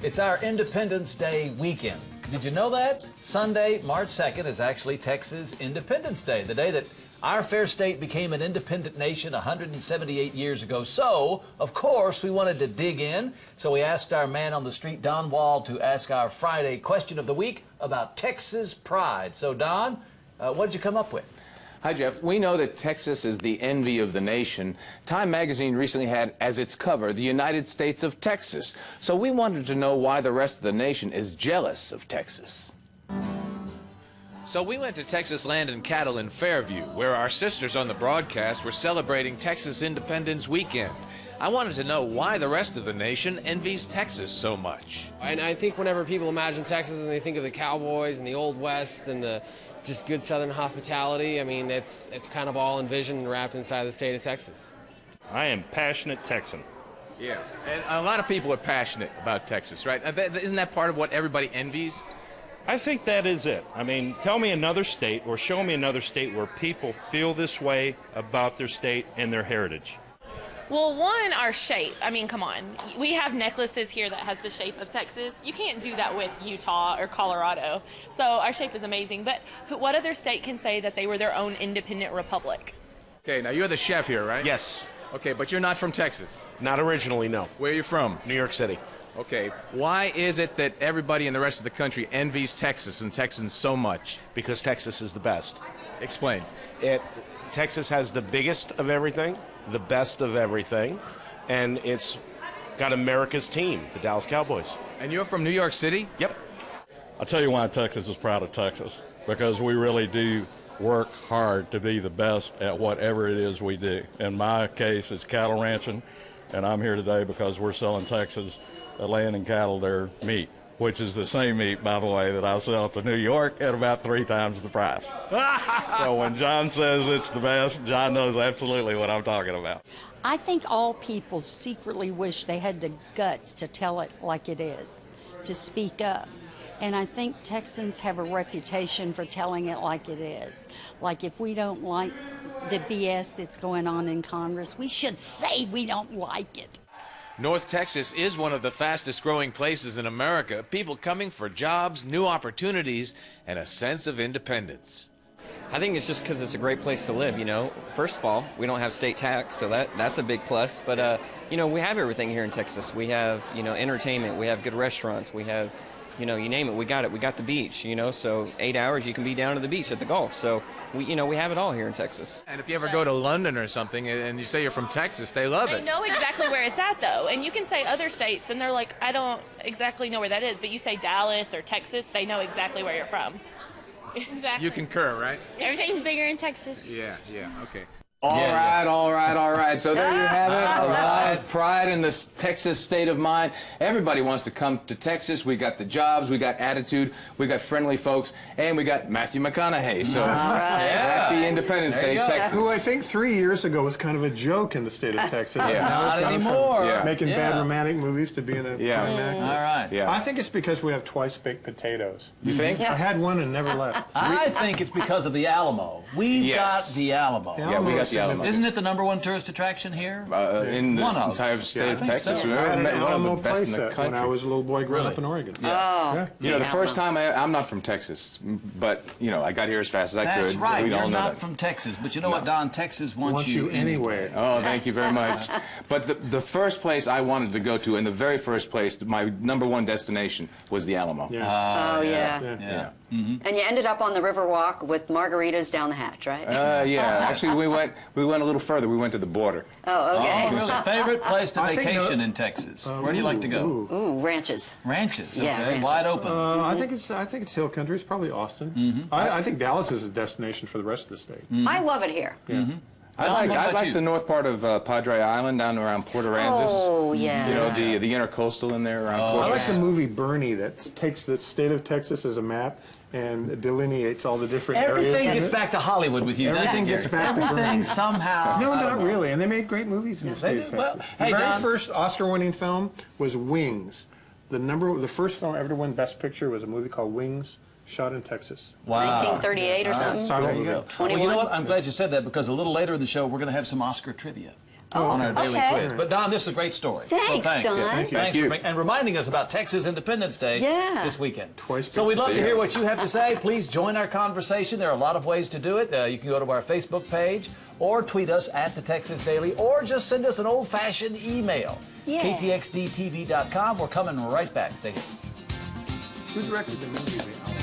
It's our Independence Day weekend. Did you know that? Sunday, March 2nd is actually Texas Independence Day, the day that our fair state became an independent nation 178 years ago. So, of course, we wanted to dig in. So we asked our man on the street, Don Wald, to ask our Friday question of the week about Texas pride. So, Don, what did you come up with? Hi, Jeff. We know that Texas is the envy of the nation. Time magazine recently had as its cover the United States of Texas. So we wanted to know why the rest of the nation is jealous of Texas. So we went to Texas Land and Cattle in Fairview, where our sisters on the broadcast were celebrating Texas Independence Weekend. I wanted to know why the rest of the nation envies Texas so much. And I think whenever people imagine Texas and they think of the cowboys and the Old West and the just good Southern hospitality, I mean, it's kind of all envisioned and wrapped inside the state of Texas. I am passionate Texan. Yeah, and a lot of people are passionate about Texas, right? Isn't that part of what everybody envies? I think that is it. I mean, tell me another state or show me another state where people feel this way about their state and their heritage. Well, one, our shape. I mean, come on. We have necklaces here that has the shape of Texas. You can't do that with Utah or Colorado. So our shape is amazing. But what other state can say that they were their own independent republic? Okay, now you're the chef here, right? Yes. Okay, but you're not from Texas. Not originally, no. Where are you from? New York City. Okay, why is it that everybody in the rest of the country envies Texas and Texans so much? Because Texas is the best. Explain. Texas has the biggest of everything, the best of everything, and it's got America's team, the Dallas Cowboys. And you're from New York City? Yep. I'll tell you why Texas is proud of Texas, because we really do work hard to be the best at whatever it is we do. In my case, it's cattle ranching, and I'm here today because we're selling Texas land and cattle their meat, which is the same meat, by the way, that I sell to New York at about 3 times the price. So when John says it's the best, John knows absolutely what I'm talking about. I think all people secretly wish they had the guts to tell it like it is, to speak up. And I think Texans have a reputation for telling it like it is. Like if we don't like the BS that's going on in Congress, we should say we don't like it. North Texas is one of the fastest growing places in America. People coming for jobs, new opportunities, and a sense of independence. I think it's just because it's a great place to live, you know. First of all, we don't have state tax, so that's a big plus. But, you know, we have everything here in Texas. We have, you know, entertainment. We have good restaurants. We have, you know, you name it, we got it. We got the beach, you know, so 8 hours you can be down to the beach at the Gulf. So, we have it all here in Texas. And if you ever go to London or something and you say you're from Texas, they love it. They know exactly where it's at, though. And you can say other states, and they're like, I don't exactly know where that is. But you say Dallas or Texas, they know exactly where you're from. Exactly. You concur, right? Everything's bigger in Texas. Yeah, okay. All right. So there you have it. A lot of pride in this Texas state of mind. Everybody wants to come to Texas. We got the jobs, we got attitude, we got friendly folks, and we got Matthew McConaughey. So happy Independence Day, Texas. Who I think 3 years ago was kind of a joke in the state of Texas. Yeah. Not anymore. Making bad romantic movies to be in a climax. All right. Yeah. I think it's because we have twice baked potatoes. You think? I had one and never left. I think it's because of the Alamo. We've got the Alamo. Yeah, we got the Alamo. Isn't it the #1 tourist attraction here? In the entire state of Texas. So. I had an Alamo best in the playset when I was a little boy growing up in Oregon. You know, the first time I'm not from Texas, but, you know, I got here as fast as I could. That's right. We You're all know not that. from Texas, but you know what, Don? Texas wants you anyway. Oh, thank you very much. But the first place I wanted to go to, and the very first place, my #1 destination, was the Alamo. Yeah. And you ended up on the Riverwalk with margaritas down the hatch, right? Yeah. Actually, we went a little further. We went to the border. Oh, okay. Oh, really? Favorite place to vacation in Texas? Where do you like to go? Ooh, ranches. Ranches. Okay. Yeah, ranches. Wide open. I think it's hill country. It's probably Austin. I think Dallas is a destination for the rest of the state. I love it here. I like the north part of Padre Island down around Port Aransas. Oh, yeah. You know, the intercoastal in there around Port I like the movie Bernie that takes the state of Texas as a map and delineates all the different areas. Everything gets back to Hollywood with you. Everything gets back to Everything somehow. No, not really. And they made great movies in the state of Texas. Well, the very first Oscar-winning film was Wings. The first film ever to win Best Picture was a movie called Wings, shot in Texas. Wow. 1938 or something? There you go. 21? Well, you know what? I'm glad you said that because a little later in the show, we're going to have some Oscar trivia. on our daily okay. quiz. But Don, this is a great story. Thanks, so thanks. Don. Thank you. Thanks for and reminding us about Texas Independence Day this weekend. So we'd love to hear what you have to say. Please join our conversation. There are a lot of ways to do it. You can go to our Facebook page or tweet us at the Texas Daily or just send us an old-fashioned email. KTXDTV.com. We're coming right back. Stay here. Who directed the movie?